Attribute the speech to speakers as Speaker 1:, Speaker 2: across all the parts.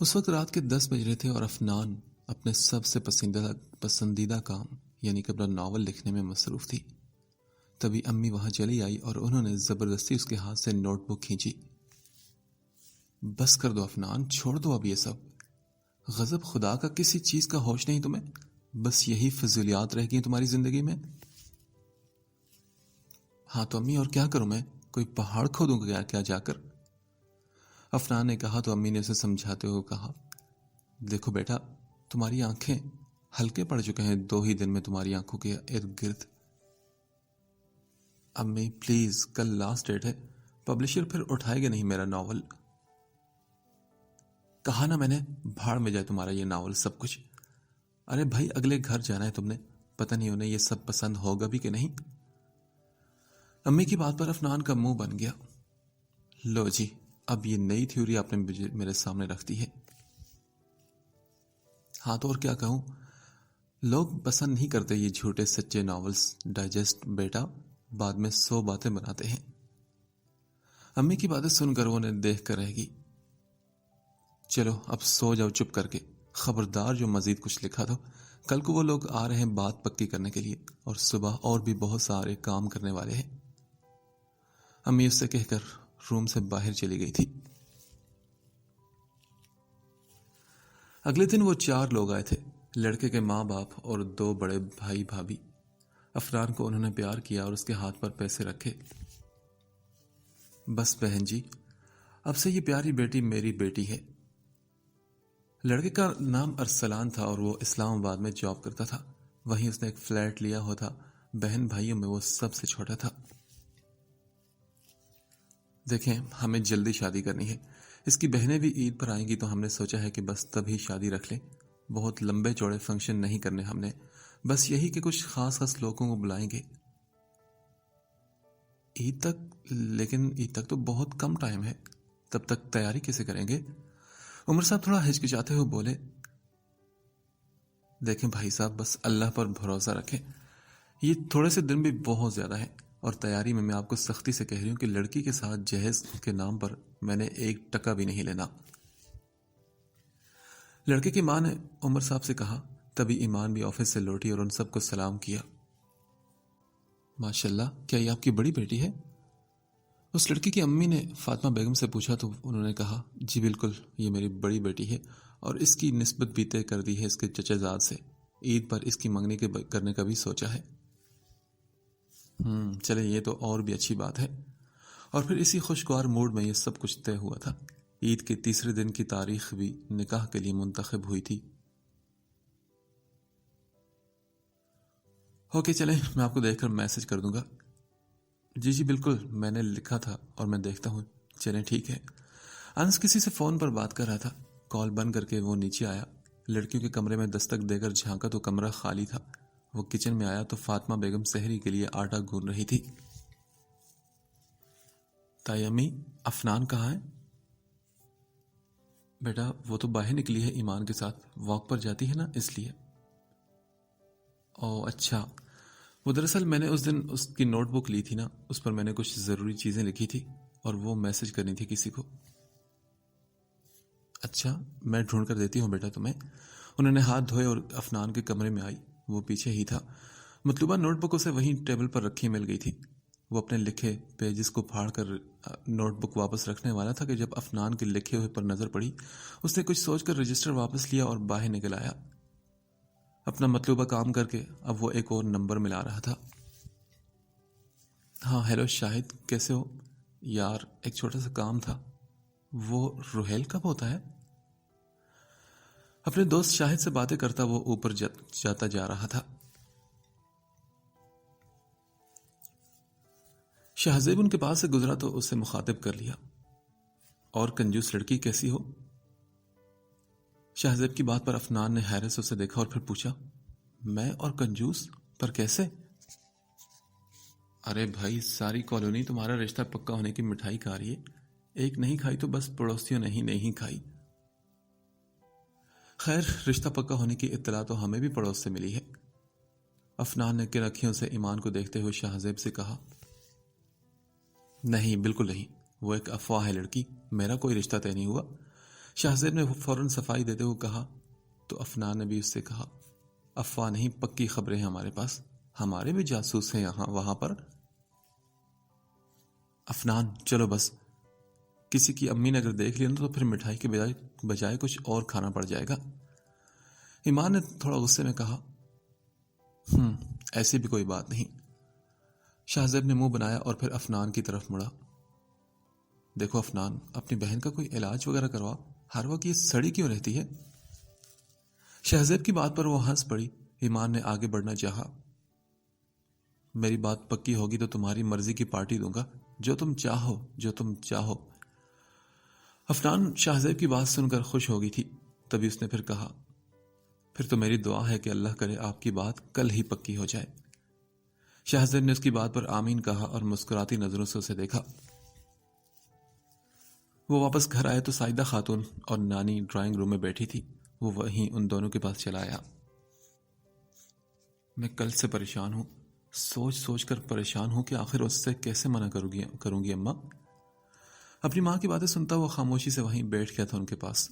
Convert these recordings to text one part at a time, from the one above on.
Speaker 1: اس وقت رات کے 10 بج رہے تھے اور افنان اپنے سب سے پسندیدہ کام یعنی کہ اپنا ناول لکھنے میں مصروف تھی۔ تبھی امی وہاں چلی آئی اور انہوں نے زبردستی اس کے ہاتھ سے نوٹ بک کھینچی۔ بس کر دو افنان، چھوڑ دو اب یہ سب۔ غضب خدا کا کسی چیز کا ہوش نہیں تمہیں؟ بس یہی فضولیات رہ گئی تمہاری زندگی میں؟ ہاں تو امی اور کیا کروں میں؟ کوئی پہاڑ کھودوں گا کیا جا کر؟ افنان نے کہا تو امی نے اسے سمجھاتے ہوئے کہا، دیکھو بیٹا، تمہاری آنکھیں ہلکے پڑ چکے ہیں 2 ہی دن میں تمہاری آنکھوں کے ارد گرد۔ امی پلیز، کل لاسٹ ڈیٹ ہے، پبلشر پھر اٹھائے گا نہیں میرا ناول۔ کہا نا میں نے، بھاڑ میں جائے تمہارا یہ ناول سب کچھ۔ ارے بھائی، اگلے گھر جانا ہے تم نے، پتہ نہیں انہیں یہ سب پسند ہوگا بھی کہ نہیں۔ امی کی بات پر افنان کا منہ بن گیا۔ لو جی، اب یہ نئی تھیوری آپ نے میرے سامنے رکھ دی ہے۔ ہاں تو اور کیا کہوں، لوگ پسند نہیں کرتے یہ جھوٹے سچے ناولز ڈائجسٹ بیٹا، بعد میں 100 باتیں بناتے ہیں۔ امی کی باتیں سن کر وہ انہیں دیکھ کر رہ گئی۔ چلو اب سو جاؤ چپ کر کے، خبردار جو مزید کچھ لکھا تو کل کو وہ لوگ آ رہے ہیں بات پکی کرنے کے لیے، اور صبح اور بھی بہت سارے کام کرنے والے ہیں۔ امی اس سے کہہ کر روم سے باہر چلی گئی تھی۔ اگلے دن وہ 4 لوگ آئے تھے، لڑکے کے ماں باپ اور 2 بڑے بھائی بھابھی۔ افران کو انہوں نے پیار کیا اور اس کے ہاتھ پر پیسے رکھے۔ بس بہن جی، اب سے یہ پیاری بیٹی میری بیٹی ہے۔ لڑکے کا نام ارسلان تھا اور وہ اسلام آباد میں جاب کرتا تھا، وہیں اس نے ایک فلیٹ لیا ہوا تھا۔ بہن بھائیوں میں وہ سب سے چھوٹا تھا۔ دیکھیں، ہمیں جلدی شادی کرنی ہے، اس کی بہنیں بھی عید پر آئیں گی تو ہم نے سوچا ہے کہ بس تبھی شادی رکھ لیں۔ بہت لمبے چوڑے فنکشن نہیں کرنے ہم نے، بس یہی کہ کچھ خاص لوگوں کو بلائیں گے۔ عید تک؟ لیکن عید تک تو بہت کم ٹائم ہے، تب تک تیاری کیسے کریں گے؟ عمر صاحب تھوڑا ہچکچاتے ہوئے بولے۔ دیکھیں بھائی صاحب، بس اللہ پر بھروسہ رکھیں، یہ تھوڑے سے دن بھی بہت زیادہ ہیں، اور تیاری میں آپ کو سختی سے کہہ رہی ہوں کہ لڑکی کے ساتھ جہیز کے نام پر میں نے 1 ٹکا بھی نہیں لینا۔ لڑکے کی ماں نے عمر صاحب سے کہا، تبھی ایمان بھی آفس سے لوٹی اور ان سب کو سلام کیا۔ ماشاءاللہ، کیا یہ آپ کی بڑی بیٹی ہے؟ اس لڑکی کی امی نے فاطمہ بیگم سے پوچھا تو انہوں نے کہا، جی بالکل، یہ میری بڑی بیٹی ہے، اور اس کی نسبت بھی طے کر دی ہے اس کے چچا زاد سے۔ عید پر اس کی منگنی کرنے کا بھی سوچا ہے۔ چلے، یہ تو اور بھی اچھی بات ہے۔ اور پھر اسی خوشگوار موڈ میں یہ سب کچھ طے ہوا تھا۔ عید کے تیسرے دن کی تاریخ بھی نکاح کے لیے منتخب ہوئی تھی۔ اوکے چلیں، میں آپ کو دیکھ کر میسج کر دوں گا۔ جی بالکل، میں نے لکھا تھا اور میں دیکھتا ہوں۔ چلیں ٹھیک ہے۔ انس کسی سے فون پر بات کر رہا تھا۔ کال بند کر کے وہ نیچے آیا، لڑکیوں کے کمرے میں دستک دے کر جھانکا تو کمرہ خالی تھا۔ وہ کچن میں آیا تو فاطمہ بیگم سحری کے لیے آٹا گون رہی تھی۔ تائی امی، افنان کہاں ہے؟ بیٹا وہ تو باہر نکلی ہے ایمان کے ساتھ، واک پر جاتی ہے نا، اس لیے۔ او اچھا، وہ دراصل میں نے اس دن اس کی نوٹ بک لی تھی نا، اس پر میں نے کچھ ضروری چیزیں لکھی تھی اور وہ میسج کرنی تھی کسی کو۔ اچھا، میں ڈھونڈ کر دیتی ہوں بیٹا تمہیں۔ انہوں نے ہاتھ دھوئے اور افنان کے کمرے میں آئی، وہ پیچھے ہی تھا۔ مطلوبہ نوٹ بک اسے وہیں ٹیبل پر رکھی مل گئی تھی۔ وہ اپنے لکھے پیجز کو پھاڑ کر نوٹ بک واپس رکھنے والا تھا کہ جب افنان کے لکھے ہوئے پر نظر پڑی، اس نے کچھ سوچ کر رجسٹر واپس لیا اور باہر نکل آیا۔ اپنا مطلوبہ کام کر کے اب وہ ایک اور نمبر ملا رہا تھا۔ ہاں ہیلو شاہد، کیسے ہو؟ یار ایک چھوٹا سا کام تھا۔ وہ روحیل کب ہوتا ہے؟ اپنے دوست شاہد سے باتیں کرتا وہ اوپر جاتا جا رہا تھا۔ شہزیب ان کے پاس سے گزرا تو اسے مخاطب کر لیا، اور کنجوس لڑکی کیسی ہو؟ شہزیب کی بات پر افنان نے حیرت سے اسے دیکھا اور پھر پوچھا، میں اور کنجوس پر کیسے؟ ارے بھائی، ساری کالونی تمہارا رشتہ پکا ہونے کی مٹھائی کھا رہی ہے، ایک نہیں کھائی تو بس پڑوسیوں نے ہی نہیں کھائی۔ خیر، رشتہ پکا ہونے کی اطلاع تو ہمیں بھی پڑوس سے ملی ہے۔ افنان نے کنکھیوں سے ایمان کو دیکھتے ہوئے شہزیب سے کہا، نہیں بالکل نہیں، وہ ایک افواہ ہے لڑکی، میرا کوئی رشتہ طے نہیں ہوا۔ شاہزیب نے فوراً صفائی دیتے ہوئے کہا تو افنان نے بھی اس سے کہا افواہ نہیں پکی خبریں ہیں ہمارے پاس، ہمارے بھی جاسوس ہیں یہاں وہاں پر۔ افنان چلو بس، کسی کی امی نے اگر دیکھ لیا تو پھر مٹھائی کے بجائے کچھ اور کھانا پڑ جائے گا۔ ایمان نے تھوڑا غصے میں کہا ایسی بھی کوئی بات نہیں۔ شاہزیب نے منہ بنایا اور پھر افنان کی طرف مڑا۔ دیکھو افنان، اپنی بہن کا کوئی علاج وغیرہ کروا، ہر وقت یہ سڑی کیوں رہتی ہے؟ شاہزیب کی بات پر وہ ہنس پڑی۔ ایمان نے آگے بڑھنا چاہا۔ میری بات پکی ہوگی تو تمہاری مرضی کی پارٹی دوں گا، جو تم چاہو۔ افنان شاہزیب کی بات سن کر خوش ہو گئی تھی، تبھی اس نے پھر کہا پھر تو میری دعا ہے کہ اللہ کرے آپ کی بات کل ہی پکی ہو جائے۔ شاہزیب نے اس کی بات پر آمین کہا اور مسکراتی نظروں سے اسے دیکھا۔ وہ واپس گھر آئے تو سائدہ خاتون اور نانی ڈرائنگ روم میں بیٹھی تھی۔ وہ وہیں ان دونوں کے پاس چلا آیا۔ میں کل سے پریشان ہوں، سوچ کر پریشان ہوں کہ آخر اس سے کیسے منع کروں گی اماں۔ اپنی ماں کی باتیں سنتا وہ خاموشی سے وہیں بیٹھ گیا تھا ان کے پاس۔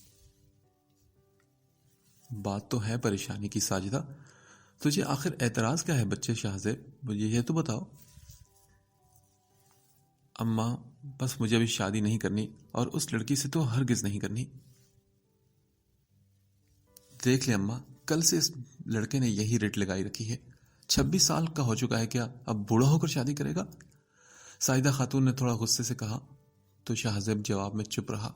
Speaker 1: بات تو ہے پریشانی کی ساجدہ، تجھے آخر اعتراض کیا ہے بچے شاہزیب، مجھے یہ تو بتاؤ۔ اماں بس مجھے ابھی شادی نہیں کرنی، اور اس لڑکی سے تو ہرگز نہیں کرنی۔ دیکھ لے اماں، کل سے اس لڑکے نے یہی ریٹ لگائی رکھی ہے، 26 سال کا ہو چکا ہے، کیا اب بوڑھا ہو کر شادی کرے گا؟ سائدہ خاتون نے تھوڑا غصے سے کہا تو شاہزیب جواب میں چپ رہا۔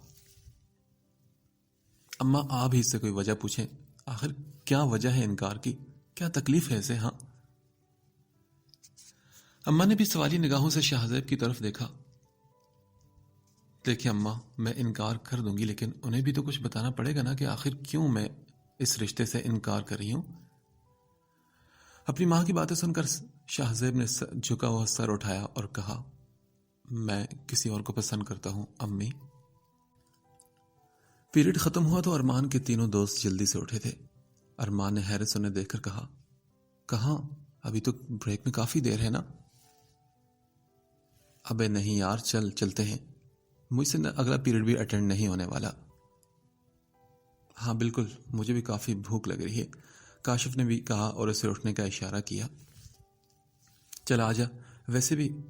Speaker 1: اماں آپ ہی سے کوئی وجہ پوچھیں، آخر کیا وجہ ہے انکار کی، کیا تکلیف ہے اسے؟ ہاں۔ اماں نے بھی سوالی نگاہوں سے شاہزیب کی طرف دیکھا۔ دیکھیں اماں، میں انکار کر دوں گی، لیکن انہیں بھی تو کچھ بتانا پڑے گا نا کہ آخر کیوں میں اس رشتے سے انکار کر رہی ہوں۔ اپنی ماں کی باتیں سن کر شاہزیب نے جھکا ہوا سر اٹھایا اور کہا میں کسی اور کو پسند کرتا ہوں امی۔ پیریڈ ختم ہوا تو ارمان کے تینوں دوست جلدی سے اٹھے تھے۔ ارمان نے حیرت سے انہیں دیکھ کر کہا کہاں، ابھی تو بریک میں کافی دیر ہے نا؟ ابے نہیں یار، چلتے ہیں، مجھ سے اگلا پیریڈ بھی اٹینڈ نہیں ہونے والا۔ ہاں بالکل، مجھے بھی کافی بھوک لگ رہی ہے، کاشف نے بھی کہا اور اسے اٹھنے کا اشارہ کیا۔ چل آجا، ویسے بھی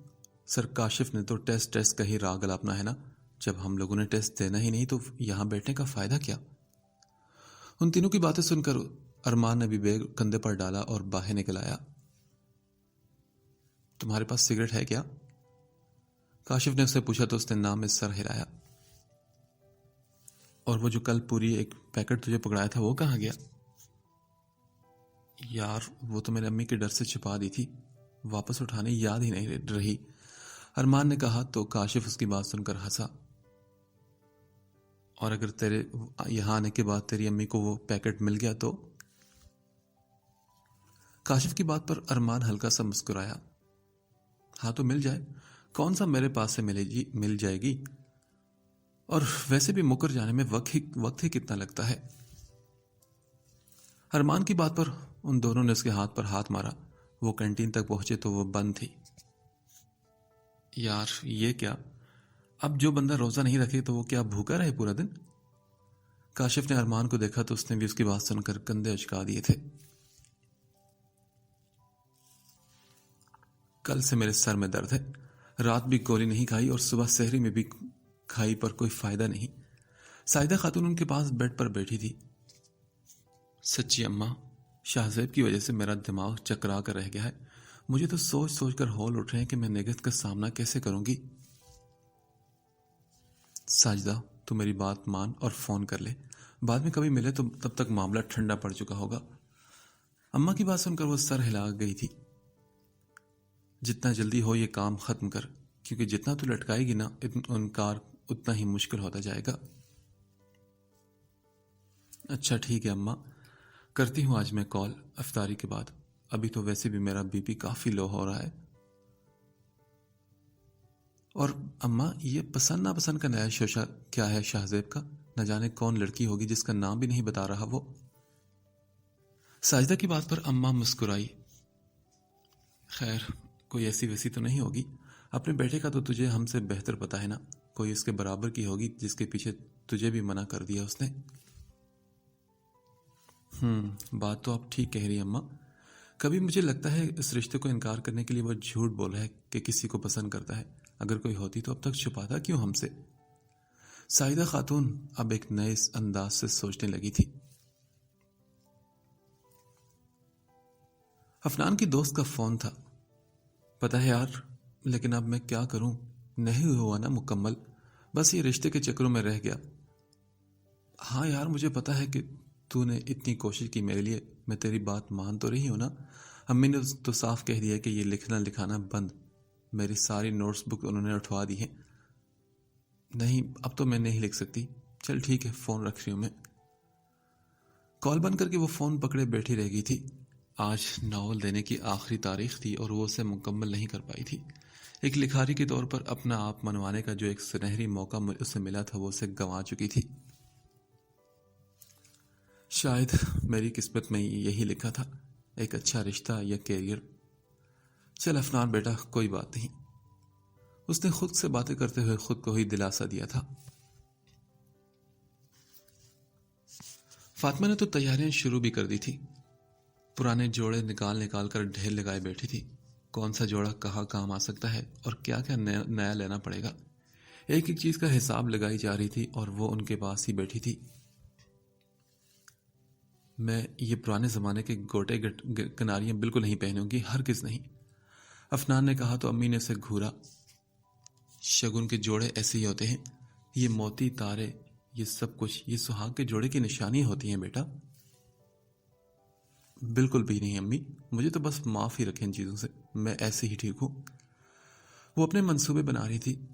Speaker 1: سر کاشف نے تو ٹیسٹ کا ہی راگ الاپنا ہے نا، جب ہم لوگوں نے ٹیسٹ دینا ہی نہیں تو یہاں بیٹھنے کا فائدہ کیا؟ ان تینوں کی باتیں سن کر ارمان نے بھی بیگ کندھے پر ڈالا اور باہر نکل آیا۔ تمہارے پاس سگریٹ ہے کیا؟ کاشف نے اس سے پوچھا تو اس نے نام میں سر ہلایا۔ اور وہ جو کل پوری ایک پیکٹ تجھے پکڑایا تھا وہ کہاں گیا؟ یار وہ تو میرے امی کے ڈر سے چھپا دی تھی، واپس اٹھانے یاد ہی نہیں رہی، ارمان نے کہا تو کاشف اس کی بات سن کر ہنسا۔ اور اگر تیرے یہاں آنے کے بعد تیری امی کو وہ پیکٹ مل گیا تو؟ کاشف کی بات پر ارمان ہلکا سا مسکرایا۔ ہاں تو مل جائے، کون سا میرے پاس سے مل جائے گی، اور ویسے بھی مکر جانے میں وقت ہی کتنا لگتا ہے۔ ارمان کی بات پر ان دونوں نے اس کے ہاتھ پر ہاتھ مارا۔ وہ کینٹین تک پہنچے تو وہ بند تھی۔ یار یہ کیا، اب جو بندہ روزہ نہیں رکھے تو وہ کیا بھوکا رہے پورا دن؟ کاشف نے ارمان کو دیکھا تو اس نے بھی اس کی بات سن کر کندھے اچکا دیے تھے۔ کل سے میرے سر میں درد ہے، رات بھی گولی نہیں کھائی اور صبح سحری میں بھی کھائی پر کوئی فائدہ نہیں۔ سائدہ خاتون ان کے پاس بیڈ پر بیٹھی تھی۔ سچی اماں، شاہزیب کی وجہ سے میرا دماغ چکرا کر رہ گیا ہے، مجھے تو سوچ کر ہول اٹھ رہے ہیں کہ میں نگہت کا سامنا کیسے کروں گی۔ ساجدہ تو میری بات مان اور فون کر لے، بعد میں کبھی ملے تو تب تک معاملہ ٹھنڈا پڑ چکا ہوگا۔ اماں کی بات سن کر وہ سر ہلا گئی تھی۔ جتنا جلدی ہو یہ کام ختم کر، کیونکہ جتنا تو لٹکائے گی نا انکار اتنا ہی مشکل ہوتا جائے گا۔ اچھا ٹھیک ہے اماں، کرتی ہوں آج میں کال افطاری کے بعد، ابھی تو ویسے بھی میرا بی پی کافی لو ہو رہا ہے۔ اور اماں یہ پسند ناپسند کا نیا شوشہ کیا ہے شاہزیب کا، نہ جانے کون لڑکی ہوگی جس کا نام بھی نہیں بتا رہا وہ۔ ساجدہ کی بات پر اماں مسکرائی۔ خیر کوئی ایسی ویسی تو نہیں ہوگی، اپنے بیٹے کا تو تجھے ہم سے بہتر پتا ہے نا، کوئی اس کے برابر کی ہوگی جس کے پیچھے تجھے بھی منع کر دیا اس نے۔ بات تو آپ ٹھیک کہہ رہی ہیں اماں۔ کبھی مجھے لگتا ہے اس رشتے کو انکار کرنے کے لیے وہ جھوٹ بول رہا ہے کہ کسی کو پسند کرتا ہے۔ اگر کوئی ہوتی تو اب تک چھپاتا کیوں ہم سے؟ سائدہ خاتون اب ایک نئے انداز سے سوچنے لگی تھی۔ افنان کی دوست کا فون تھا۔ پتہ ہے یار، لیکن اب میں کیا کروں؟ نہیں ہوا نا مکمل، بس یہ رشتے کے چکروں میں رہ گیا۔ ہاں یار، مجھے پتہ ہے کہ تو نے اتنی کوشش کی میرے لیے، میں تیری بات مان تو رہی ہوں نا۔ امی نے تو صاف کہہ دیا کہ یہ لکھنا لکھانا بند۔ میری ساری نوٹس بک انہوں نے اٹھوا دی ہیں۔ نہیں، اب تو میں نہیں لکھ سکتی۔ چل ٹھیک ہے، فون رکھ رہی ہوں میں۔ کال بند کر کے وہ فون پکڑے بیٹھی رہ گئی تھی۔ آج ناول دینے کی آخری تاریخ تھی اور وہ اسے مکمل نہیں کر پائی تھی۔ ایک لکھاری کے طور پر اپنا آپ منوانے کا جو ایک سنہری موقع اسے ملا تھا وہ اسے گنوا چکی تھی۔ شاید میری قسمت میں یہی لکھا تھا، ایک اچھا رشتہ یا کیریئر۔ چل افنان بیٹا، کوئی بات نہیں۔ اس نے خود سے باتیں کرتے ہوئے خود کو ہی دلاسا دیا تھا۔ فاطمہ نے تو تیاریاں شروع بھی کر دی تھی۔ پرانے جوڑے نکال کر ڈھیر لگائے بیٹھی تھی۔ کون سا جوڑا کہاں کام آ سکتا ہے اور کیا کیا نیا لینا پڑے گا، ایک ایک چیز کا حساب لگائی جا رہی تھی اور وہ ان کے پاس ہی بیٹھی تھی۔ میں یہ پرانے زمانے کے گوٹے کناریاں بالکل نہیں پہنوں گی، ہرگز نہیں، افنان نے کہا تو امی نے اسے گھورا۔ شگن کے جوڑے ایسے ہی ہوتے ہیں، یہ موتی تارے، یہ سب کچھ یہ سہاگ کے جوڑے کی نشانی ہوتی ہیں بیٹا۔ بالکل بھی نہیں امی، مجھے تو بس معاف ہی رکھیں ان چیزوں سے، میں ایسے ہی ٹھیک ہوں۔ وہ اپنے منصوبے بنا رہی تھی۔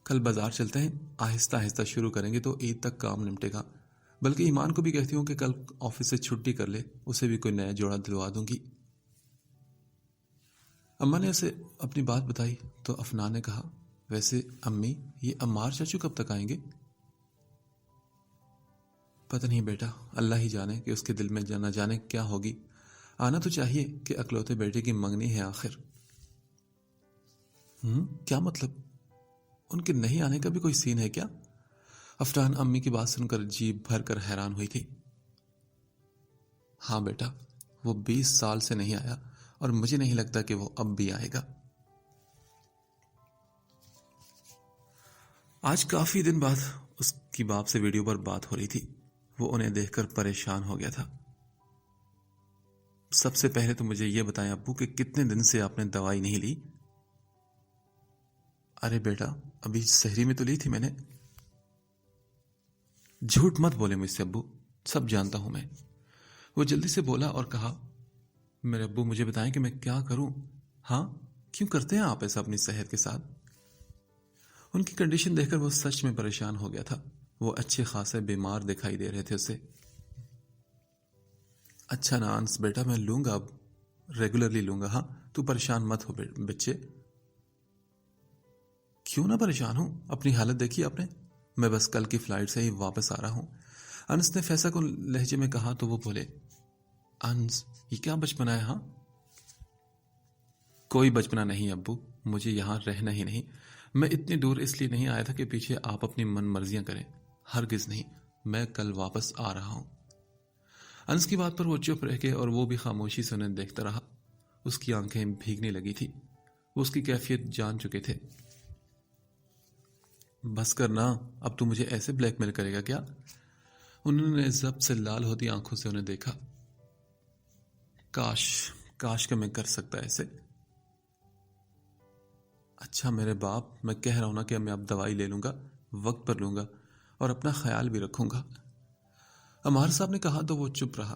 Speaker 1: کل بازار چلتے ہیں، آہستہ آہستہ شروع کریں گے تو عید تک کام نمٹے گا۔ بلکہ ایمان کو بھی کہتی ہوں کہ کل آفس سے چھٹی کر لے، اسے بھی کوئی نیا جوڑا دلوا دوں گی۔ اماں نے اسے اپنی بات بتائی تو افنان نے کہا، ویسے امی یہ عمار چاچو کب تک آئیں گے؟ پتہ نہیں بیٹا، اللہ ہی جانے کہ اس کے دل میں نہ جانے کیا ہوگی۔ آنا تو چاہیے کہ اکلوتے بیٹے کی منگنی ہے آخر۔ کیا مطلب؟ ان کے نہیں آنے کا بھی کوئی سین ہے کیا؟ افنان امی کی بات سن کر جی بھر کر حیران ہوئی تھی۔ ہاں بیٹا، وہ 20 سال سے نہیں آیا اور مجھے نہیں لگتا کہ وہ اب بھی آئے گا۔ آج کافی دن بعد اس کی باپ سے ویڈیو پر بات ہو رہی تھی۔ وہ انہیں دیکھ کر پریشان ہو گیا تھا۔ سب سے پہلے تو مجھے یہ بتائیں ابو کہ کتنے دن سے آپ نے دوائی نہیں لی؟ ارے بیٹا، ابھی سحری میں تو لی تھی میں نے۔ جھوٹ مت بولے مجھ سے ابو، سب جانتا ہوں میں۔ وہ جلدی سے بولا اور کہا، میرے ابو مجھے بتائیں کہ میں کیا کروں؟ ہاں، کیوں کرتے ہیں آپ ایسا اپنی صحت کے ساتھ؟ ان کی کنڈیشن دیکھ کر وہ سچ میں پریشان ہو گیا تھا۔ وہ اچھے خاصے بیمار دکھائی دے رہے تھے اسے۔ اچھا نا انس بیٹا، میں لوں گا، اب ریگولرلی لوں گا۔ ہاں، تو پریشان مت ہو بچے۔ کیوں نہ پریشان ہوں؟ اپنی حالت دیکھی آپ نے، میں بس کل کی فلائٹ سے ہی واپس آ رہا ہوں۔ انس نے فیصل کو لہجے میں کہا تو وہ بولے، انس یہ کیا بچپنا ہے؟ ہاں، کوئی بچپنا نہیں ابو، مجھے یہاں رہنا ہی نہیں۔ میں اتنی دور اس لیے نہیں آیا تھا کہ پیچھے آپ اپنی من مرضیاں کریں، ہرگز نہیں، میں کل واپس آ رہا ہوں۔ انس کی بات پر وہ چپ رہ گئے اور وہ بھی خاموشی سے انہیں دیکھتا رہا۔ اس کی آنکھیں بھیگنے لگی تھی، وہ اس کی کیفیت جان چکے تھے۔ بس کرنا، اب تو مجھے ایسے بلیک میل کرے گا کیا؟ انہوں نے ضبط سے لال ہوتی آنکھوں سے انہیں دیکھا۔ کاش کہ میں کر سکتا ایسے۔ اچھا میرے باپ، میں کہہ رہا ہوں نا کہ میں اب دوائی لے لوں گا، وقت پر لوں گا اور اپنا خیال بھی رکھوں گا۔ عمار صاحب نے کہا تو وہ چپ رہا۔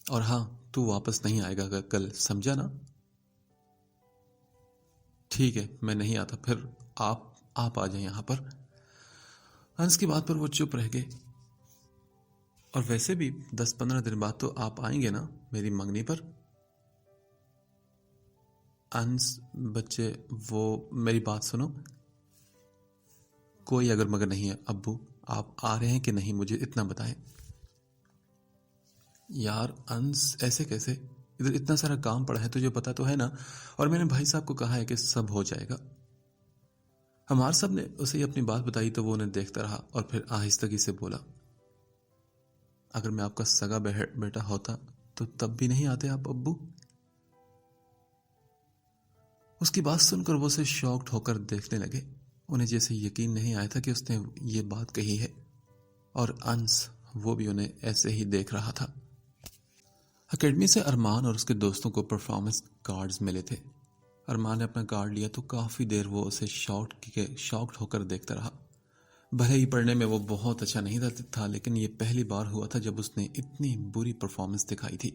Speaker 1: اور ہاں، تو واپس نہیں آئے گا کل، سمجھا نا؟ ٹھیک ہے، میں نہیں آتا، پھر آپ آ جائیں یہاں پر۔ انس کی بات پر وہ چپ رہ گئے۔ اور ویسے بھی 10-15 دن بعد تو آپ آئیں گے نا میری منگنی پر؟ انس بچے، وہ میری بات سنو، کوئی اگر مگر نہیں ہے ابو، آپ آ رہے ہیں کہ نہیں مجھے اتنا بتائیں۔ یار انس ایسے کیسے؟ ادھر اتنا سارا کام پڑا ہے، تجھے پتا تو ہے نا، اور میں نے بھائی صاحب کو کہا ہے کہ سب ہو جائے گا۔ ہمار صاحب نے اسے اپنی بات بتائی تو وہ انہیں دیکھتا رہا اور پھر آہستگی سے بولا، اگر میں آپ کا سگا بیٹا ہوتا تو تب بھی نہیں آتے آپ ابو؟ اس کی بات سن کر وہ اسے شاکڈ ہو کر دیکھنے لگے۔ انہیں جیسے یقین نہیں آیا تھا کہ اس نے یہ بات کہی ہے، اور انس وہ بھی انہیں ایسے ہی دیکھ رہا تھا۔ اکیڈمی سے ارمان اور اس کے دوستوں کو پرفارمنس کارڈز ملے تھے۔ ارمان نے اپنا کارڈ لیا تو کافی دیر وہ اسے شاکڈ ہو کر دیکھتا رہا۔ بھلے ہی پڑھنے میں وہ بہت اچھا نہیں تھا، لیکن یہ پہلی بار ہوا تھا جب اس نے اتنی بری پرفارمنس دکھائی تھی۔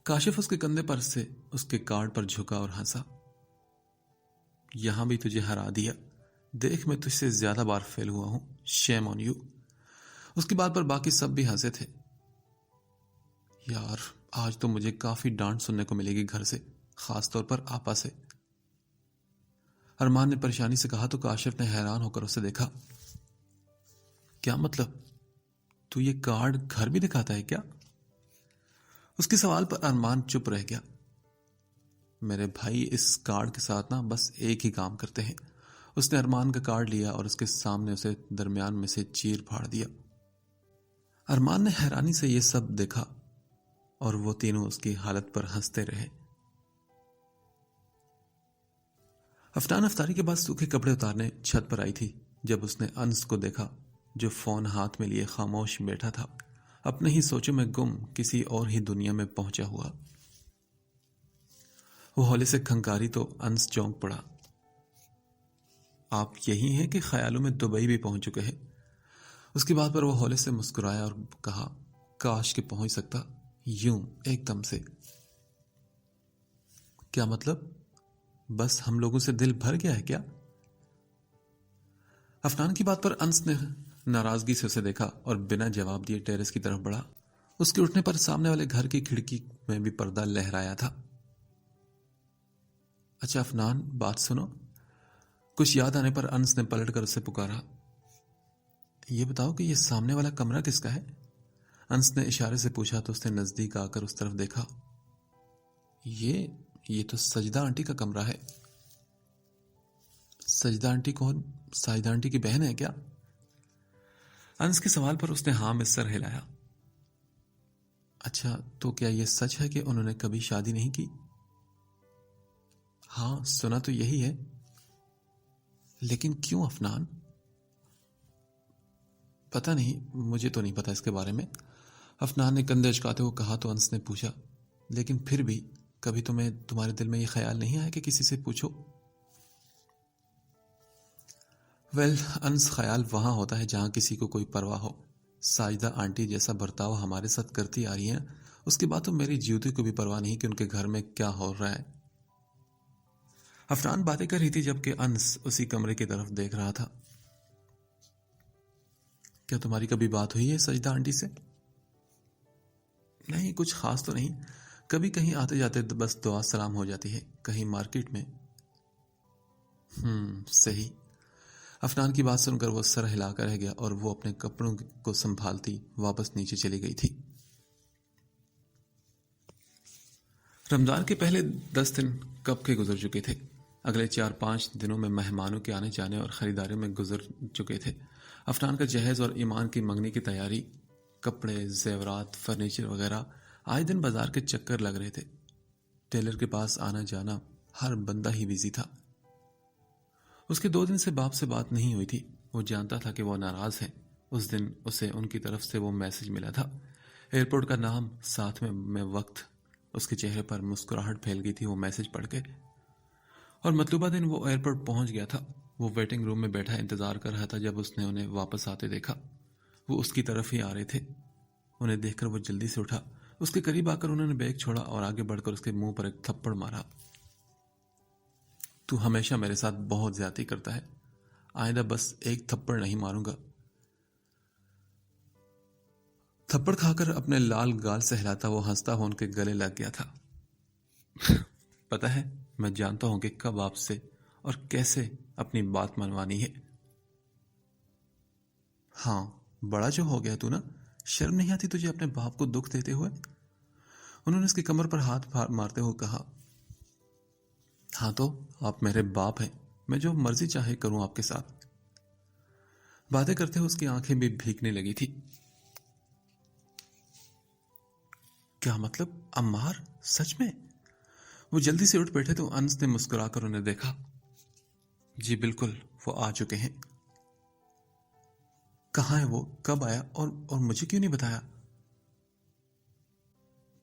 Speaker 1: کاشف اس کے کندھے پر سے اس کے کارڈ پر جھکا اور ہنسا۔ یہاں بھی تجھے ہرا دیا، دیکھ میں تجھ سے زیادہ بار فیل ہوا ہوں، شیم آن یو۔ اس کی بات پر باقی سب بھی ہنسے تھے۔ یار آج تو مجھے کافی ڈانٹ سننے کو ملے گی گھر سے، خاص طور پر آپا سے، ارمان نے پریشانی سے کہا تو کاشف نے حیران ہو کر اسے دیکھا۔ کیا مطلب؟ تو یہ کارڈ گھر بھی دکھاتا ہے کیا؟ اس کے سوال پر ارمان چپ رہ گیا۔ میرے بھائی اس کارڈ کے ساتھ نا بس ایک ہی کام کرتے ہیں۔ اس نے ارمان کا کارڈ لیا اور اس کے سامنے اسے درمیان میں سے چیر پھاڑ دیا۔ ارمان نے حیرانی سے یہ سب دیکھا اور وہ تینوں اس کی حالت پر ہنستے رہے۔ افنان افطاری کے بعد سوکھے کپڑے اتارنے چھت پر آئی تھی جب اس نے انس کو دیکھا جو فون ہاتھ میں لیے خاموش بیٹھا تھا، اپنے ہی سوچوں میں گم، کسی اور ہی دنیا میں پہنچا ہوا۔ وہ ہولے سے کھنکاری تو انس چونک پڑا۔ آپ یہی ہیں کہ خیالوں میں دبئی بھی پہنچ چکے ہیں؟ اس کی بات پر وہ ہولے سے مسکرایا اور کہا، کاش کہ پہنچ سکتا، یوں ایک دم سے۔ کیا مطلب؟ بس ہم لوگوں سے دل بھر گیا ہے کیا؟ افنان کی بات پر انس نے ناراضگی سے اسے دیکھا اور بنا جواب دیے ٹیرس کی طرف بڑھا۔ اس کے اٹھنے پر سامنے والے گھر کی کھڑکی میں بھی پردہ لہرایا تھا۔ اچھا افنان، بات سنو۔ کچھ یاد آنے پر انس نے پلٹ کر اسے پکارا۔ یہ بتاؤ کہ یہ سامنے والا کمرہ کس کا ہے؟ انس نے اشارے سے پوچھا تو اس نے نزدیک آ کر اس طرف دیکھا۔ یہ تو سجدہ آنٹی کا کمرہ ہے۔ سجدہ آنٹی کون؟ ساجدہ آنٹی کی بہن ہے کیا؟ انس کے سوال پر اس نے ہاں میں سر ہلایا۔ اچھا تو کیا یہ سچ ہے کہ انہوں نے کبھی شادی نہیں کی؟ ہاں سنا تو یہی ہے، لیکن کیوں افنان؟ پتہ نہیں، مجھے تو نہیں پتا اس کے بارے میں، افنان نے کندھے اچکاتے ہوئے کہا تو انس نے پوچھا، لیکن پھر بھی کبھی تمہارے دل میں یہ خیال نہیں آیا کہ کسی سے پوچھو؟ انس، خیال وہاں ہوتا ہے جہاں کسی کو کوئی پرواہ ہو۔ ساجدہ آنٹی جیسا برتاؤ ہمارے ساتھ کرتی آ رہی ہیں، اس کے بعد تو میری جیوتی کو بھی پرواہ نہیں کہ ان کے گھر میں کیا ہو رہا ہے۔ افنان باتیں کر رہی تھی جبکہ انس اسی کمرے کی طرف دیکھ رہا تھا۔ کیا تمہاری کبھی بات ہوئی ہے سجدہ آنٹی سے؟ نہیں، کچھ خاص تو نہیں، کبھی کہیں آتے جاتے بس دعا سلام ہو جاتی ہے، کہیں مارکیٹ میں۔ صحیح۔ افنان کی بات سن کر وہ سر ہلا کر رہ گیا اور وہ اپنے کپڑوں کو سنبھالتی واپس نیچے چلی گئی تھی۔ رمضان کے پہلے 10 دن کب کے گزر چکے تھے۔ اگلے 4-5 دنوں میں مہمانوں کے آنے جانے اور خریداری میں گزر چکے تھے۔ افنان کا جہیز اور ایمان کی منگنی کی تیاری، کپڑے، زیورات، فرنیچر وغیرہ، آئے دن بازار کے چکر لگ رہے تھے۔ ٹیلر کے پاس آنا جانا، ہر بندہ ہی بیزی تھا۔ اس کے 2 دن سے باپ سے بات نہیں ہوئی تھی۔ وہ جانتا تھا کہ وہ ناراض ہیں۔ اس دن اسے ان کی طرف سے وہ میسج ملا تھا، ایئرپورٹ کا نام، ساتھ میں وقت۔ اس کے چہرے پر مسکراہٹ پھیل گئی تھی وہ میسج پڑھ کے، اور مطلوبہ دن وہ ایئرپورٹ پہنچ گیا تھا۔ وہ ویٹنگ روم میں بیٹھا انتظار کر رہا تھا جب اس نے انہیں واپس آتے دیکھا۔ وہ اس کی طرف ہی آ رہے تھے۔ انہیں دیکھ کر وہ جلدی سے اٹھا، اس کے قریب آ کر انہوں نے بیگ چھوڑا اور آگے بڑھ کر اس کے منہ پر ایک تھپڑ مارا۔ تو ہمیشہ میرے ساتھ بہت زیادتی کرتا ہے، آئندہ بس ایک تھپڑ نہیں ماروں گا۔ تھپڑ کھا کر اپنے لال گال سے ہلاتا وہ ہنستا ہوا ان کے گلے لگ گیا تھا۔ پتا ہے، میں جانتا ہوں کہ کب آپ سے اور کیسے اپنی بات منوانی ہے۔ ہاں، بڑا جو ہو گیا تو نا، شرم نہیں آتی تجھے اپنے باپ کو دکھ دیتے ہوئے؟ انہوں نے اس کی کمر پر ہاتھ مارتے ہوئے کہا، ہاں تو آپ میرے باپ ہیں، میں جو مرضی چاہے کروں آپ کے ساتھ۔ باتیں کرتے ہوئے اس کی آنکھیں بھی بھیگنے لگی تھی۔ کیا مطلب عمار؟ سچ میں؟ وہ جلدی سے اٹھ بیٹھے تو انس نے مسکرا کر انہیں دیکھا۔ جی بالکل، وہ آ چکے ہیں۔ کہاں ہے وہ؟ کب آیا؟ اور مجھے کیوں نہیں بتایا؟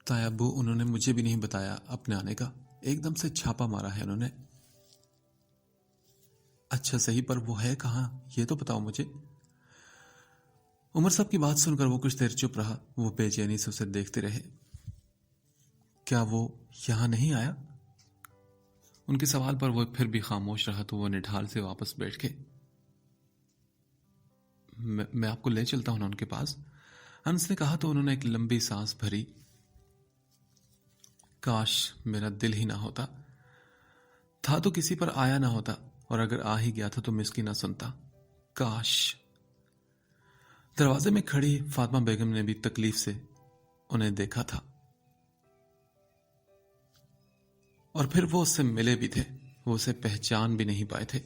Speaker 1: تایا ابو، انہوں نے مجھے بھی نہیں بتایا اپنے آنے کا، ایک دم سے چھاپا مارا ہے انہوں نے۔ اچھا صحیح، پر وہ ہے کہاں یہ تو بتاؤ مجھے۔ عمر صاحب کی بات سن کر وہ کچھ دیر چپ رہا۔ وہ بے چینی سے اسے دیکھتے رہے۔ کیا وہ یہاں نہیں آیا؟ ان کے سوال پر وہ پھر بھی خاموش رہا تو وہ نڈھال سے واپس بیٹھ کے، میں آپ کو لے چلتا ہوں نا ان کے پاس، انس نے کہا تو انہوں نے ایک لمبی سانس بھری۔ کاش میرا دل ہی نہ ہوتا، تھا تو کسی پر آیا نہ ہوتا، اور اگر آ ہی گیا تھا تو مسکی نہ سنتا۔ کاش۔ دروازے میں کھڑی فاطمہ بیگم نے بھی تکلیف سے انہیں دیکھا تھا، اور پھر وہ اس سے ملے بھی تھے۔ وہ اسے پہچان بھی نہیں پائے تھے۔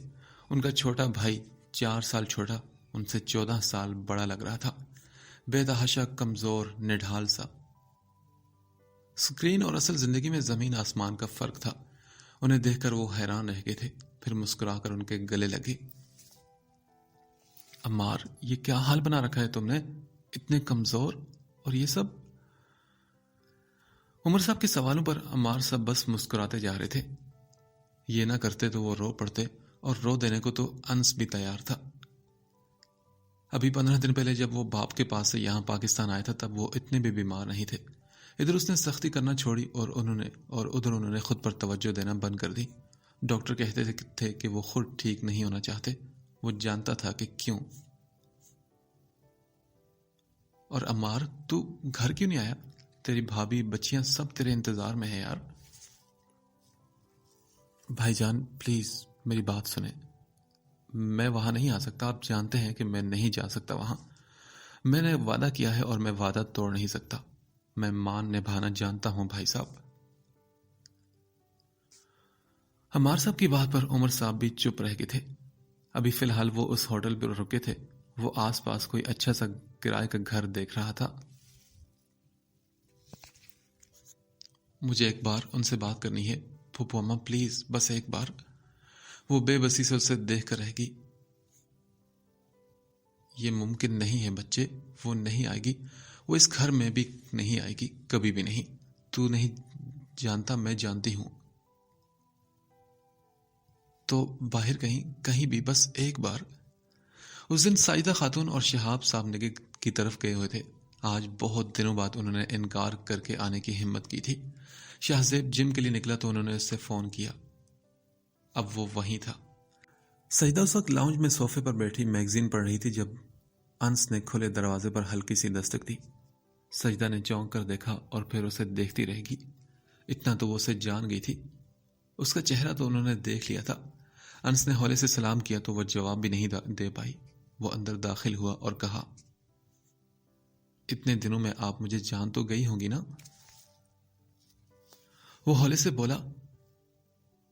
Speaker 1: ان کا چھوٹا بھائی 4 سال چھوٹا، ان سے 14 سال بڑا لگ رہا تھا، بے تحاشا کمزور، نڈھال سا۔ اسکرین اور اصل زندگی میں زمین آسمان کا فرق تھا۔ انہیں دیکھ کر وہ حیران رہ گئے تھے، پھر مسکرا کر ان کے گلے لگے۔ عمار، یہ کیا حال بنا رکھا ہے تم نے؟ اتنے کمزور اور یہ سب؟ عمر صاحب کے سوالوں پر عمار صاحب بس مسکراتے جا رہے تھے۔ یہ نہ کرتے تو وہ رو پڑتے، اور رو دینے کو تو انس بھی تیار تھا۔ ابھی 15 دن پہلے جب وہ باپ کے پاس سے یہاں پاکستان آیا تھا تب وہ اتنے بھی بیمار نہیں تھے۔ ادھر اس نے سختی کرنا چھوڑی اور ادھر انہوں نے خود پر توجہ دینا بند کر دی۔ ڈاکٹر کہتے تھے کہ وہ خود ٹھیک نہیں ہونا چاہتے۔ وہ جانتا تھا کہ کیوں۔ اور عمار، تو گھر کیوں نہیں آیا؟ تیری بھابھی، بچیاں سب تیرے انتظار میں ہیں یار۔ بھائی جان پلیز میری بات سنیں، میں وہاں نہیں آ سکتا۔ آپ جانتے ہیں کہ میں نہیں جا سکتا وہاں۔ میں نے وعدہ کیا ہے اور میں وعدہ توڑ نہیں سکتا۔ میں مان نبھانا جانتا ہوں بھائی صاحب۔ عمار صاحب کی بات پر عمر صاحب بھی چپ رہ گئے تھے۔ ابھی فی الحال وہ اس ہوٹل پر رکے تھے۔ وہ آس پاس کوئی اچھا سا کرائے کا گھر دیکھ رہا تھا۔ مجھے ایک بار ان سے بات کرنی ہے پھوپھو اماں، پلیز بس ایک بار۔ وہ بے بسی سے اسے دیکھ کر رہ گئی۔ یہ ممکن نہیں ہے بچے، وہ نہیں آئے گی، وہ اس گھر میں بھی نہیں آئے گی، کبھی بھی نہیں۔ تو نہیں جانتا، میں جانتی ہوں۔ تو باہر کہیں بھی بس ایک بار۔ اس دن سائدہ خاتون اور شہاب صاحب نگے کی طرف گئے ہوئے تھے۔ آج بہت دنوں بعد انہوں نے انکار کر کے آنے کی ہمت کی تھی۔ شہزیب جم کے لیے نکلا تو انہوں نے اس سے فون کیا۔ اب وہ وہیں تھا۔ سجدہ اس وقت لاؤنج میں صوفے پر بیٹھی میگزین پڑھ رہی تھی جب انس نے کھلے دروازے پر ہلکی سی دستک دی۔ سجدہ نے چونک کر دیکھا اور پھر اسے دیکھتی رہ گئی۔ اتنا تو وہ اسے جان گئی تھی۔ اس کا چہرہ تو انہوں نے دیکھ لیا تھا۔ انس نے ہولے سے سلام کیا تو وہ جواب بھی نہیں دے پائی۔ وہ اندر داخل ہوا اور کہا، اتنے دنوں میں آپ مجھے جان تو گئی ہوں گی نا؟ وہ ہولے سے بولا۔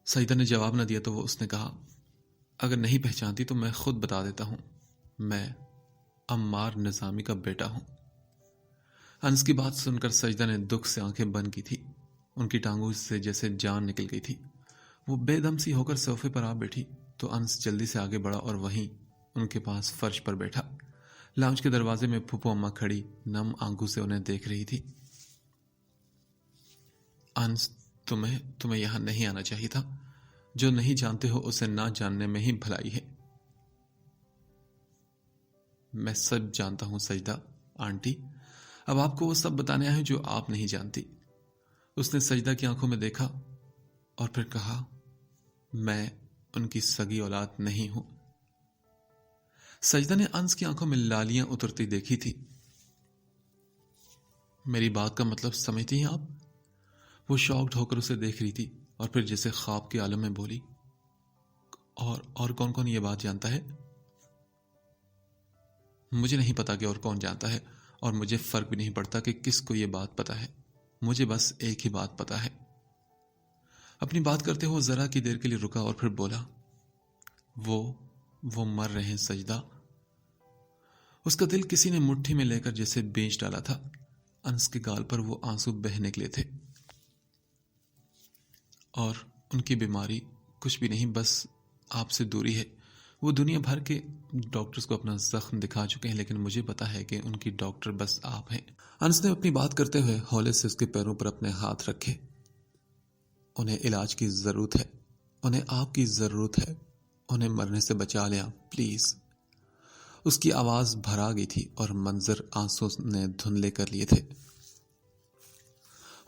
Speaker 1: سجدہ نے جواب نہ دیا تو وہ اس نے کہا، اگر نہیں پہچانتی تو میں خود بتا دیتا ہوں، میں عمار نظامی کا بیٹا ہوں۔ انس کی بات سن کر سجدہ نے دکھ سے آنکھیں بند کی تھی۔ ان کی ٹانگوں سے جیسے جان نکل گئی تھی۔ وہ بے دم سی ہو کر صوفے پر آ بیٹھی تو انس جلدی سے آگے بڑھا اور وہیں ان کے پاس فرش پر بیٹھا۔ لاؤنج کے دروازے میں پھوپھو اماں کھڑی نم آنکھوں سے انہیں دیکھ رہی تھی۔ انس، تمہیں یہاں نہیں آنا چاہیے تھا۔ جو نہیں جانتے ہو اسے نہ جاننے میں ہی بھلائی ہے۔ میں سب جانتا ہوں سجدہ آنٹی، اب آپ کو وہ سب بتانے آئے ہیں جو آپ نہیں جانتی۔ اس نے سجدہ کی آنکھوں میں دیکھا اور پھر کہا، میں ان کی سگی اولاد نہیں ہوں۔ سجدہ نے انس کی آنکھوں میں لالیاں اترتی دیکھی تھی۔ میری بات کا مطلب سمجھتی ہیں آپ؟ وہ شاکڈ ہو کر اسے دیکھ رہی تھی اور پھر جیسے خواب کے عالم میں بولی، اور کون کون یہ بات جانتا ہے؟ مجھے نہیں پتا کہ اور کون جانتا ہے، اور مجھے فرق بھی نہیں پڑتا کہ کس کو یہ بات پتا ہے۔ مجھے بس ایک ہی بات پتا ہے۔ اپنی بات کرتے ہوئے ذرا کی دیر کے لیے رکا اور پھر بولا، وہ مر رہے ہیں سجدہ۔ اس کا دل کسی نے مٹھی میں لے کر جیسے بیچ ڈالا تھا۔ انس کے گال پر وہ آنسو بہہ نکلے تھے، اور ان کی بیماری کچھ بھی نہیں، بس آپ سے دوری ہے۔ وہ دنیا بھر کے ڈاکٹرز کو اپنا زخم دکھا چکے ہیں، لیکن مجھے پتا ہے کہ ان کی ڈاکٹر بس آپ ہیں۔ انس نے اپنی بات کرتے ہوئے ہولے سے اس کے پیروں پر اپنے ہاتھ رکھے۔ انہیں علاج کی ضرورت ہے، انہیں آپ کی ضرورت ہے، انہیں مرنے سے بچا لیا پلیز۔ اس کی آواز بھرا گئی تھی اور منظر آنسوں نے دھندلے کر لیے تھے۔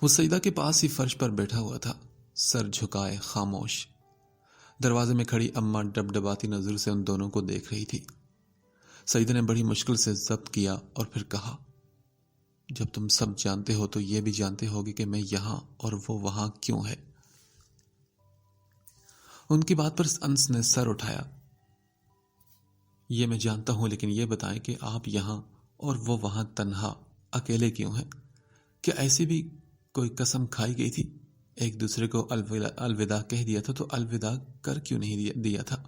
Speaker 1: وہ سجدہ کے پاس ہی فرش پر بیٹھا ہوا تھا، سر جھکائے خاموش۔ دروازے میں کھڑی اماں ڈبڈباتی نظر سے ان دونوں کو دیکھ رہی تھی۔ سجدہ نے بڑی مشکل سے ضبط کیا اور پھر کہا، جب تم سب جانتے ہو تو یہ بھی جانتے ہوگے کہ میں یہاں اور وہ وہاں کیوں ہے۔ ان کی بات پر انس نے سر اٹھایا۔ یہ میں جانتا ہوں، لیکن یہ بتائیں کہ آپ یہاں اور وہ وہاں تنہا اکیلے کیوں ہیں؟ کیا ایسی بھی کوئی قسم کھائی گئی تھی؟ ایک دوسرے کو الوداع کہہ دیا تھا تو الوداع کر کیوں نہیں دیا تھا؟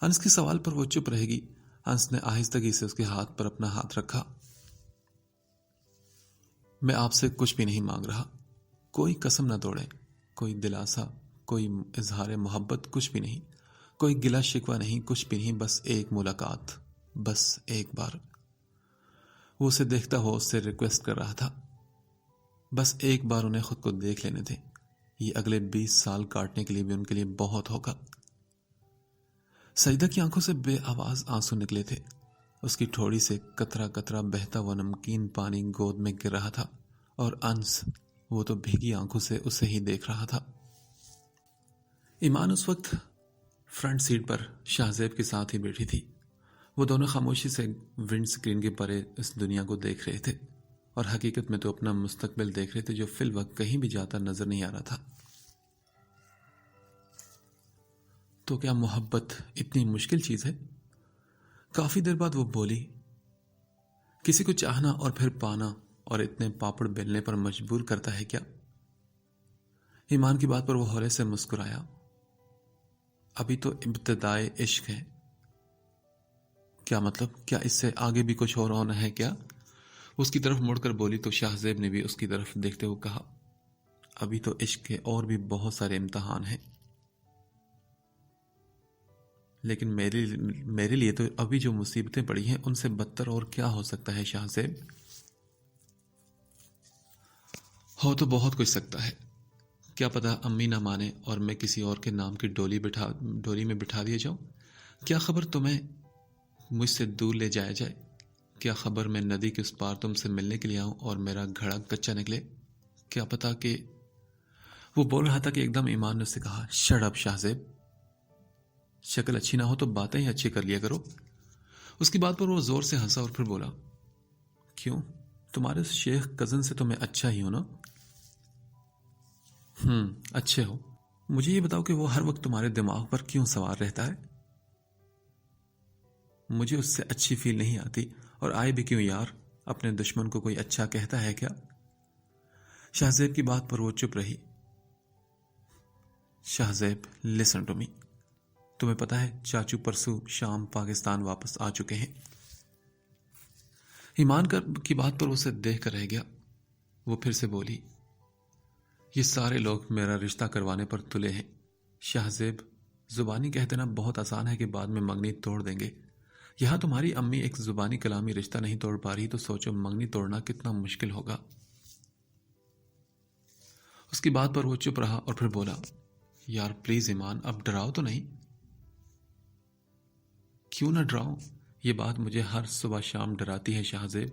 Speaker 1: انس کے سوال پر وہ چپ رہے گی۔ انس نے آہستگی سے اس کے ہاتھ پر اپنا ہاتھ رکھا۔ میں آپ سے کچھ بھی نہیں مانگ رہا، کوئی قسم نہ توڑے، کوئی دلاسا، کوئی اظہار محبت، کچھ بھی نہیں، کوئی گلہ شکوہ نہیں، کچھ بھی نہیں، بس ایک ملاقات، بس ایک بار۔ وہ اسے دیکھتا ہو اس سے ریکویسٹ کر رہا تھا، بس ایک بار انہیں خود کو دیکھ لینے تھے۔ یہ اگلے 20 سال کاٹنے کے لیے بھی ان کے لیے بہت ہوگا۔ سجدہ کی آنکھوں سے بے آواز آنسو نکلے تھے۔ اس کی ٹھوڑی سے قطرہ قطرہ بہتا ہوا نمکین پانی گود میں گر رہا تھا، اور انس، وہ تو بھیگی آنکھوں سے اسے ہی دیکھ رہا تھا۔ ایمان اس وقت فرنٹ سیٹ پر شاہ زیب کے ساتھ ہی بیٹھی تھی۔ وہ دونوں خاموشی سے ونڈ سکرین کے پرے اس دنیا کو دیکھ رہے تھے، اور حقیقت میں تو اپنا مستقبل دیکھ رہے تھے جو فی الوقت کہیں بھی جاتا نظر نہیں آ رہا تھا۔ تو کیا محبت اتنی مشکل چیز ہے؟ کافی دیر بعد وہ بولی، کسی کو چاہنا اور پھر پانا اور اتنے پاپڑ بیلنے پر مجبور کرتا ہے کیا؟ ایمان کی بات پر وہ ہولے سے مسکرایا۔ ابھی تو ابتدائے عشق ہے۔ کیا مطلب؟ کیا اس سے آگے بھی کچھ اور ہونا ہے کیا؟ اس کی طرف مڑ کر بولی تو شاہ زیب نے بھی اس کی طرف دیکھتے ہوئے کہا، ابھی تو عشق کے اور بھی بہت سارے امتحان ہیں، لیکن میرے لیے تو ابھی جو مصیبتیں پڑی ہیں ان سے بدتر اور کیا ہو سکتا ہے شاہ زیب؟ ہو تو بہت کچھ سکتا ہے، کیا پتا امی نہ مانے اور میں کسی اور کے نام کی ڈولی میں بٹھا دیا جاؤں؟ کیا خبر تمہیں مجھ سے دور لے جایا جائے؟ کیا خبر میں ندی کے اس پار تم سے ملنے کے لیے آؤں اور میرا گھڑا کچا نکلے؟ کیا پتا کہ… وہ بول رہا تھا کہ ایک دم ایمان نے اسے کہا، شٹ اپ شاہ زیب، شکل اچھی نہ ہو تو باتیں ہی اچھی کر لیا کرو۔ اس کی بات پر وہ زور سے ہنسا اور پھر بولا، کیوں؟ تمہارے اس شیخ کزن سے تو میں اچھا ہی ہوں نا؟ اچھے ہو۔ مجھے یہ بتاؤ کہ وہ ہر وقت تمہارے دماغ پر کیوں سوار رہتا ہے؟ مجھے اس سے اچھی فیل نہیں آتی، اور آئے بھی کیوں یار؟ اپنے دشمن کو کوئی اچھا کہتا ہے کیا؟ شاہ زیب کی بات پر وہ چپ رہی۔ شاہ زیب، لسن ٹو می، تمہیں پتا ہے چاچو پرسوں شام پاکستان واپس آ چکے ہیں۔ ایمان کی بات پر اسے دیکھ کر رہ گیا۔ وہ پھر سے بولی، یہ سارے لوگ میرا رشتہ کروانے پر تلے ہیں۔ شاہ زیب، زبانی کہہ دینا بہت آسان ہے کہ بعد میں منگنی توڑ دیں گے۔ یہاں تمہاری امی ایک زبانی کلامی رشتہ نہیں توڑ پا رہی تو سوچو منگنی توڑنا کتنا مشکل ہوگا۔ اس کی بات پر وہ چپ رہا اور پھر بولا، یار پلیز ایمان، اب ڈراؤ تو نہیں۔ کیوں نہ ڈراؤں؟ یہ بات مجھے ہر صبح شام ڈراتی ہے شاہ زیب۔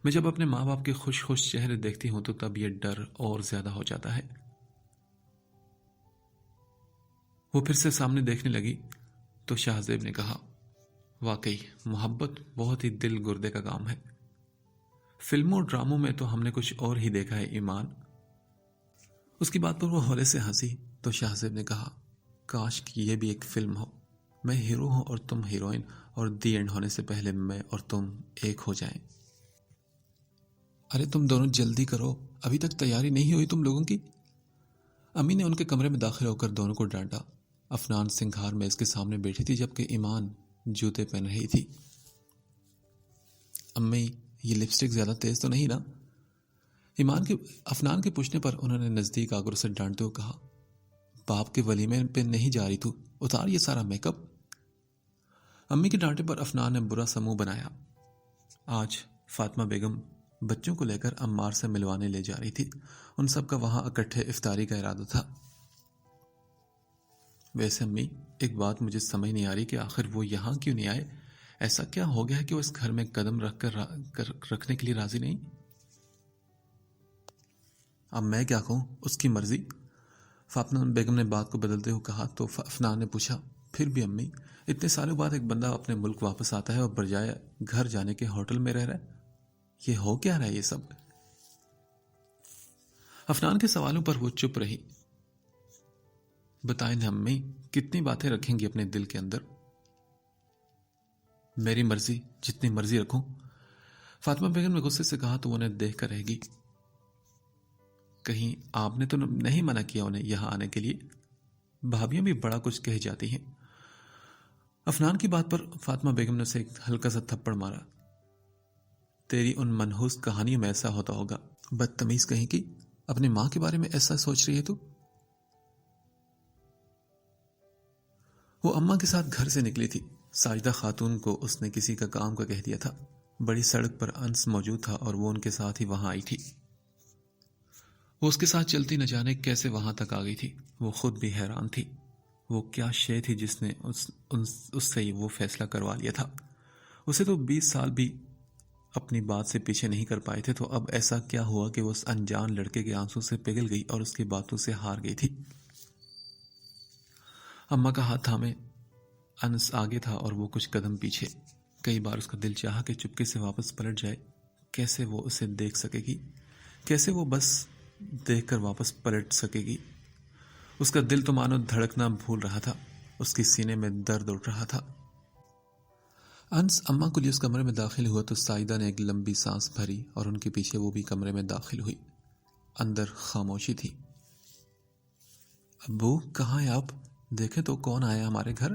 Speaker 1: میں جب اپنے ماں باپ کے خوش خوش چہرے دیکھتی ہوں تو تب یہ ڈر اور زیادہ ہو جاتا ہے۔ وہ پھر سے سامنے دیکھنے لگی تو شاہ زیب نے کہا، واقعی محبت بہت ہی دل گردے کا کام ہے۔ فلموں ڈراموں میں تو ہم نے کچھ اور ہی دیکھا ہے ایمان۔ اس کی بات پر وہ ہولے سے ہنسی تو شاہ زیب نے کہا، کاش کہ یہ بھی ایک فلم ہو، میں ہیرو ہوں اور تم ہیروئن، اور دی اینڈ ہونے سے پہلے میں اور تم ایک ہو جائیں۔ ارے تم دونوں جلدی کرو، ابھی تک تیاری نہیں ہوئی تم لوگوں کی؟ امی نے ان کے کمرے میں داخل ہو کر دونوں کو ڈانٹا۔ افنان سنگھار میں اس کے سامنے بیٹھی تھی جبکہ ایمان جوتے پہن رہی تھی۔ امی یہ لپسٹک زیادہ تیز تو نہیں نا؟ افنان کے پوچھنے پر انہوں نے نزدیک آ کر اسے ڈانٹتے ہوئے کہا، باپ کے ولیمے پہ نہیں جا رہی تو اتار یہ سارا میک اپ۔ امی کے ڈانٹے پر افنان نے برا سا منہ بنایا۔ آج فاطمہ بیگم بچوں کو لے کر عمار سے ملوانے لے جا رہی تھی۔ ان سب کا وہاں اکٹھے افطاری کا ارادہ تھا۔ ویسے امی ایک بات مجھے سمجھ نہیں آ رہی کہ آخر وہ یہاں کیوں نہیں آئے؟ ایسا کیا ہو گیا ہے کہ وہ اس گھر میں قدم رکھنے کے لیے راضی نہیں؟ اب میں کیا کہوں، اس کی مرضی۔ فاطمہ بیگم نے بات کو بدلتے ہوئے کہا تو افنان نے پوچھا، پھر بھی امی اتنے سالوں بعد ایک بندہ اپنے ملک واپس آتا ہے اور بجائے گھر جانے کے ہوٹل میں رہ رہا ہے، یہ ہو کیا رہا ہے یہ سب؟ افنان کے سوالوں پر وہ چپ رہی۔ بتائیں نا امی، کتنی باتیں رکھیں گی اپنے دل کے اندر؟ میری مرضی، جتنی مرضی رکھوں۔ فاطمہ بیگم نے غصے سے کہا تو انہیں دیکھ کر رہ گئی۔ کہیں آپ نے تو نہیں منع کیا انہیں یہاں آنے کے لیے؟ بھابیاں بھی بڑا کچھ کہہ جاتی ہیں۔ افنان کی بات پر فاطمہ بیگم نے اسے ایک ہلکا سا تھپڑ مارا۔ تیری ان منحوس کہانیوں میں ایسا ہوتا ہوگا، بدتمیز کہیں کی، اپنی ماں کے بارے میں ایسا سوچ رہی ہے تو؟ وہ اماں کے ساتھ گھر سے نکلی تھی۔ ساجدہ خاتون کو اس نے کسی کا کام کا کہہ دیا تھا۔ بڑی سڑک پر انس موجود تھا اور وہ ان کے ساتھ ہی وہاں آئی تھی۔ وہ اس کے ساتھ چلتی نہ جانے کیسے وہاں تک آ گئی تھی۔ وہ خود بھی حیران تھی۔ وہ کیا شے تھی جس نے اس سے وہ فیصلہ کروا لیا تھا؟ اسے تو 20 سال بھی اپنی بات سے پیچھے نہیں کر پائے تھے، تو اب ایسا کیا ہوا کہ وہ اس انجان لڑکے کے آنسوں سے پگھل گئی اور اس کی باتوں سے ہار گئی تھی؟ اماں کا ہاتھ تھامے انس آگے تھا اور وہ کچھ قدم پیچھے۔ کئی بار اس کا دل چاہا کہ چپکے سے واپس پلٹ جائے۔ کیسے وہ اسے دیکھ سکے گی؟ کیسے وہ بس دیکھ کر واپس پلٹ سکے گی؟ اس کا دل تو مانو دھڑکنا بھول رہا تھا۔ اس کی سینے میں درد اٹھ رہا تھا۔ انس اماں کو لیے اس کمرے میں داخل ہوا تو سائدہ نے ایک لمبی سانس بھری اور ان کے پیچھے وہ بھی کمرے میں داخل ہوئی۔ اندر خاموشی تھی۔ ابو کہاں ہیں آپ؟ دیکھیں تو کون آیا ہمارے گھر؟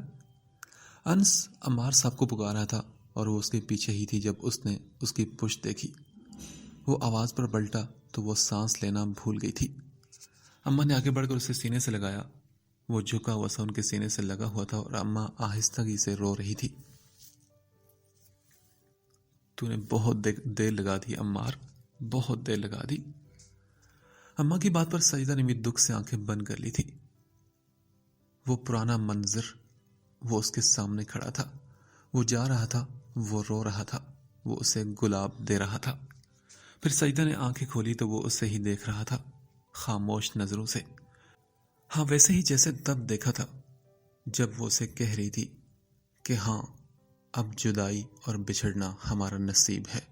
Speaker 1: انس عمار صاحب کو پکار رہا تھا اور وہ اس کے پیچھے ہی تھی جب اس نے اس کی پشت دیکھی۔ وہ آواز پر پلٹا تو وہ سانس لینا بھول گئی تھی۔ اماں نے آگے بڑھ کر اسے سینے سے لگایا۔ وہ جھکا ہوا سا ان کے سینے سے لگا ہوا تھا اور اماں آہستگی سے رو رہی تھی۔ تو نے بہت دیر لگا دی عمار، بہت دیر لگا دی۔ اماں کی بات پر سجدہ نے بھی دکھ سے آنکھیں بند کر لی تھی۔ وہ پرانا منظر وہ اس کے سامنے کھڑا تھا۔ وہ جا رہا تھا، وہ رو رہا تھا، وہ اسے گلاب دے رہا تھا۔ پھر سجدہ نے آنکھیں کھولی تو وہ اسے ہی دیکھ رہا تھا، خاموش نظروں سے۔ ہاں ویسے ہی جیسے تب دیکھا تھا جب وہ اسے کہہ رہی تھی کہ ہاں اب جدائی اور بچھڑنا ہمارا نصیب ہے۔